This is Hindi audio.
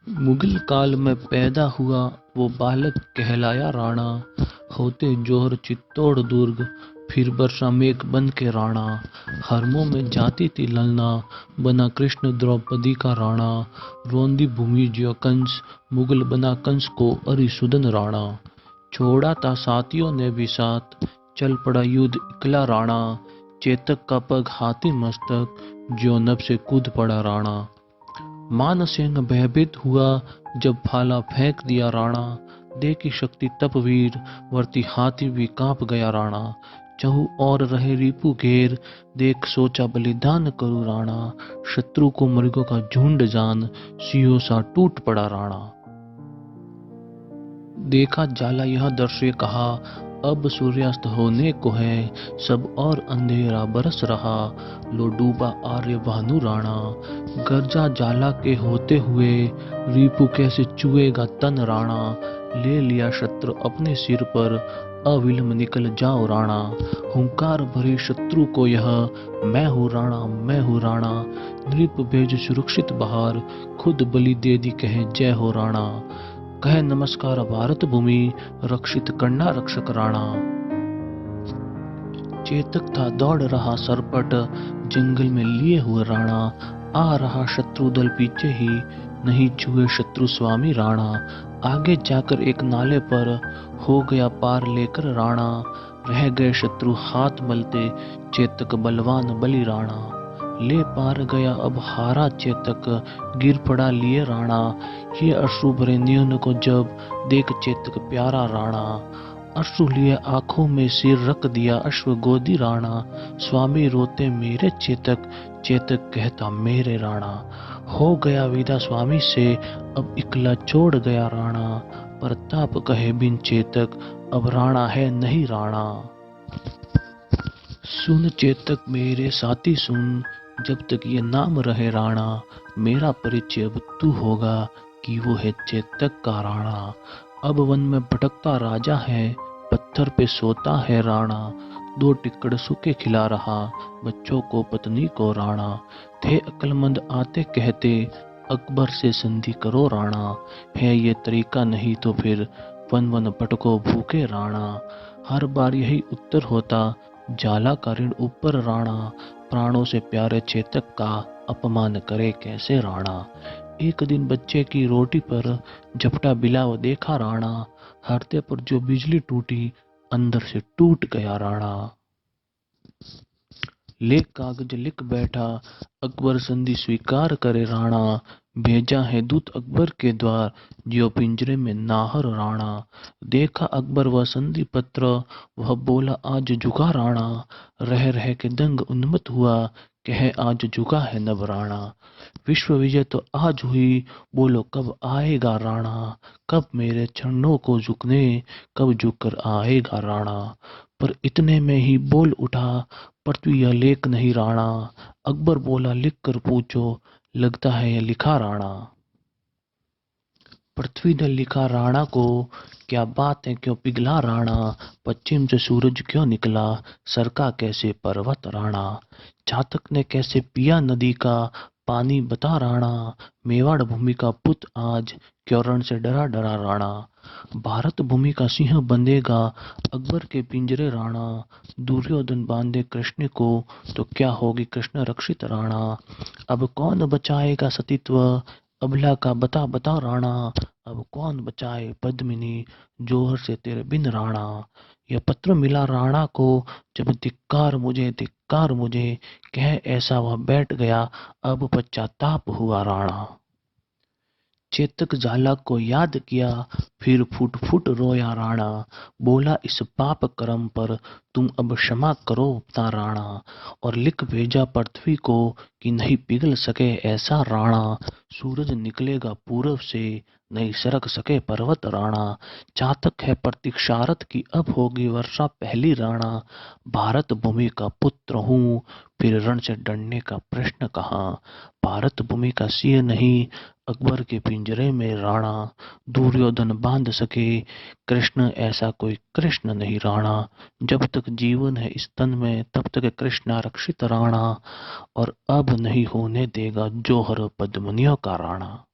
मुगल काल में पैदा हुआ वो बालक कहलाया राणा। होते जौहर चित्तौड़ दुर्ग, फिर बरसा मेघ बन के राणा। हरमों में जाती थी ललना, बना कृष्ण द्रौपदी का राणा। रोंदी भूमि ज्यो कंस, मुगल बना कंस को अरिसुदन राणा। छोड़ा था साथियों ने भी साथ, चल पड़ा युद्ध इकला राणा। चेतक का पग हाथी मस्तक, ज्यो नभ से कूद पड़ा राणा। मानसिंह भयभीत हुआ, जब भाला फेंक दिया राणा। देखी शक्ति तपवीर, वर्ती हाथी भी कांप गया राणा। चहु और रहे रिपु घेर, देख सोचा बलिदान करूं राणा। शत्रु को मृगों का झुंड जान, सिंहों सा टूट पड़ा राणा। देखा जाला यह दृश्य कहा, अब सूर्यास्त होने को है। सब और अंधेरा बरस रहा, लो डूबा आर्य भानु राणा। गर्जा जाला के होते हुए, रिपु कैसे चुएगा तन राणा। ले लिया शत्रु अपने सिर पर, अविलंब निकल जाओ राणा। हुंकार भरे शत्रु को यह, मैं हूँ राणा, मैं हूँ राणा। नृप भेज सुरक्षित बाहर, खुद बलि दे दी कहे जय हो राणा। कहे नमस्कार भारत भूमि, रक्षित करना रक्षक राणा। चेतक था दौड़ रहा सरपट, जंगल में लिए हुए राणा। आ रहा शत्रु दल पीछे ही, नहीं छुए शत्रु स्वामी राणा। आगे जाकर एक नाले पर, हो गया पार लेकर राणा। रह गए शत्रु हाथ मलते, चेतक बलवान बलि राणा। ले पार गया अब हारा चेतक, गिर पड़ा लिए राणा। ये अश्रु भरे नयन को जब, देख चेतक प्यारा राणा। अश्रु लिए आंखों में सिर रख दिया अश्व गोदी राणा। स्वामी रोते मेरे चेतक, चेतक कहता मेरे राणा। हो गया विदा स्वामी से, अब इकला छोड़ गया राणा। प्रताप कहे बिन चेतक, अब राणा है नहीं राणा। सुन चेतक मेरे साथी सुन, जब तक ये नाम रहे राणा। मेरा परिचय अब तू होगा, कि वो है चेतक का राणा। अब वन में भटकता राजा है, पत्थर पे सोता है राणा। दो टिक्कड़ सूखे खिला रहा, बच्चों को पत्नी को राणा। थे अक्लमंद आते कहते, अकबर से संधि करो राणा। है ये तरीका नहीं तो फिर, वन वन भटको भूखे राणा। हर बार यही उत्तर होता, जाला का ऋण ऊपर राणा। प्राणों से प्यारे चेतक का, अपमान करे कैसे राणा। एक दिन बच्चे की रोटी पर, झपटा बिलाव देखा राणा। हरते पर जो बिजली टूटी, अंदर से टूट गया राणा। ले कागज लिख बैठा, अकबर संधि स्वीकार करे राणा। भेजा है दूत अकबर के द्वार, जियो पिंजरे में नाहर राणा। देखा अकबर वह संधि पत्र, वह बोला आज जुगा राणा। रह रह के दंग उन्मत्त हुआ, कहे आज जुगा है नभ राणा। विश्व विजय तो आज हुई, बोलो कब आएगा राणा। कब मेरे चरणों को झुकने, कब झुककर आएगा राणा। पर इतने में ही बोल उठा, पृथ्वी यह लेख नहीं राणा। अकबर बोला लिख कर पूछो, लगता है यह लिखा राणा। पृथ्वी ने लिखा राणा को, क्या बात है क्यों पिघला राणा। पश्चिम से सूरज क्यों निकला, सरका कैसे पर्वत राणा। चातक ने कैसे पिया नदी का, पानी बता राणा। मेवाड़ भूमि का पुत आज, क्यों रण से डरा डरा राणा। भारत भूमि का सिंह बंधेगा, अकबर के पिंजरे राणा। दुर्योधन बांधे कृष्ण को, तो क्या होगी कृष्ण रक्षित राणा। अब कौन बचाएगा सतीत्व, अबला का बता बता राणा। अब कौन बचाए पद्मिनी, जौहर से तेरे बिन राणा। यह पत्र मिला राणा को, जब धिक्कार मुझे, कह ऐसा वह बैठ गया, अब पश्चाताप हुआ राणा। चेतक जाला को याद किया, फिर फूट फूट रोया राणा। बोला इस पाप कर्म पर, तुम अब क्षमा करो अपना राणा। और लिख भेजा पृथ्वी को, कि नहीं पिघल सके ऐसा राणा। सूरज निकलेगा पूरब से, नहीं सरक सके पर्वत राणा। चातक है प्रतीक्षारत की, अब होगी वर्षा पहली राणा। भारत भूमि का पुत्र हूँ, फिर रण से डरने का प्रश्न कहाँ। भारत भूमि का सिंह नहीं, अकबर के पिंजरे में राणा। दुर्योधन बांध सके कृष्ण, ऐसा कोई कृष्ण नहीं राणा। जब तक जीवन है इस तन में, तब तक कृष्ण रक्षित राणा। और अब नहीं होने देगा जौहर पद्मनियों का राणा।